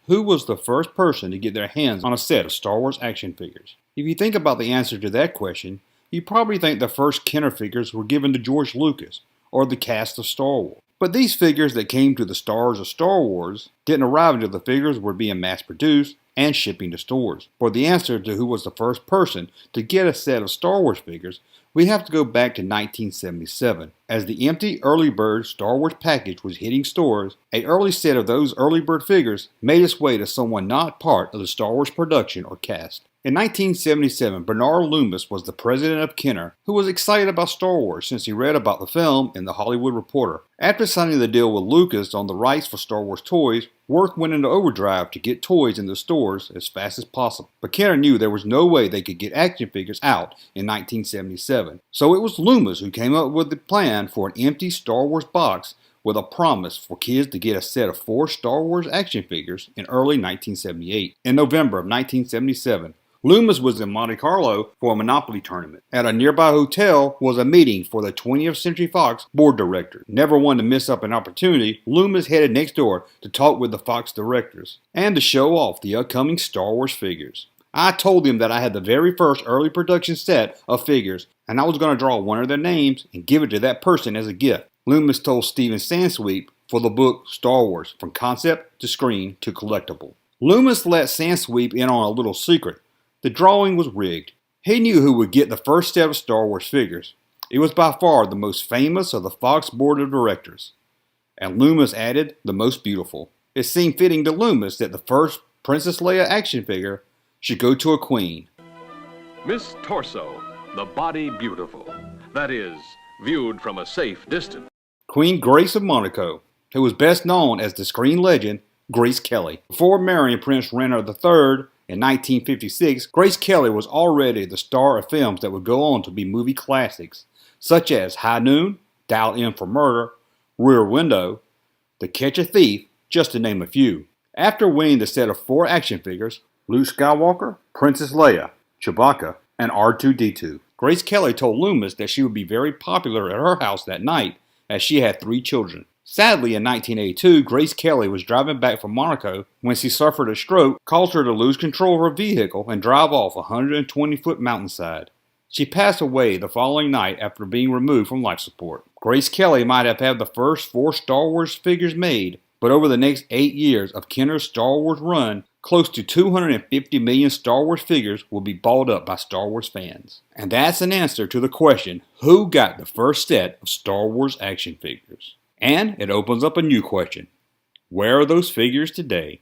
Who was the first person to get their hands on a set of Star Wars action figures? If you think about the answer to that question, you probably think the first Kenner figures were given to George Lucas or the cast of Star Wars. But these figures that came to the stars of Star Wars didn't arrive until the figures were being mass produced and shipping to stores. For the answer to who was the first person to get a set of Star Wars figures, we have to go back to 1977. As the empty early bird Star Wars package was hitting stores, an early set of those early bird figures made its way to someone not part of the Star Wars production or cast. In 1977, Bernard Loomis was the president of Kenner, who was excited about Star Wars since he read about the film in The Hollywood Reporter. After signing the deal with Lucas on the rights for Star Wars toys, work went into overdrive to get toys in the stores as fast as possible. But Kenner knew there was no way they could get action figures out in 1977. So it was Loomis who came up with the plan for an empty Star Wars box with a promise for kids to get a set of 4 Star Wars action figures in early 1978. In November of 1977, Loomis was in Monte Carlo for a Monopoly tournament. At a nearby hotel was a meeting for the 20th Century Fox board directors. Never one to miss up an opportunity, Loomis headed next door to talk with the Fox directors and to show off the upcoming Star Wars figures. I told him that I had the very first early production set of figures and I was going to draw one of their names and give it to that person as a gift. Loomis told Steven Sansweet for the book Star Wars, From Concept to Screen to Collectible. Loomis let Sansweet in on a little secret. The drawing was rigged. He knew who would get the first set of Star Wars figures. It was by far the most famous of the Fox board of directors. And Loomis added, the most beautiful. It seemed fitting to Loomis that the first Princess Leia action figure should go to a queen. Miss Torso, the body beautiful. That is, viewed from a safe distance. Queen Grace of Monaco, who was best known as the screen legend Grace Kelly. Before marrying Prince Randolph III, in 1956, Grace Kelly was already the star of films that would go on to be movie classics, such as High Noon, Dial M for Murder, Rear Window, To Catch a Thief, just to name a few. After winning the set of 4 action figures, Luke Skywalker, Princess Leia, Chewbacca, and R2-D2, Grace Kelly told Loomis that she would be very popular at her house that night, as she had 3 children. Sadly, in 1982, Grace Kelly was driving back from Monaco when she suffered a stroke, caused her to lose control of her vehicle and drive off a 120-foot mountainside. She passed away the following night after being removed from life support. Grace Kelly might have had the first 4 Star Wars figures made, but over the next 8 years of Kenner's Star Wars run, close to 250 million Star Wars figures will be bought up by Star Wars fans. And that's an answer to the question, who got the first set of Star Wars action figures? And it opens up a new question. Where are those figures today?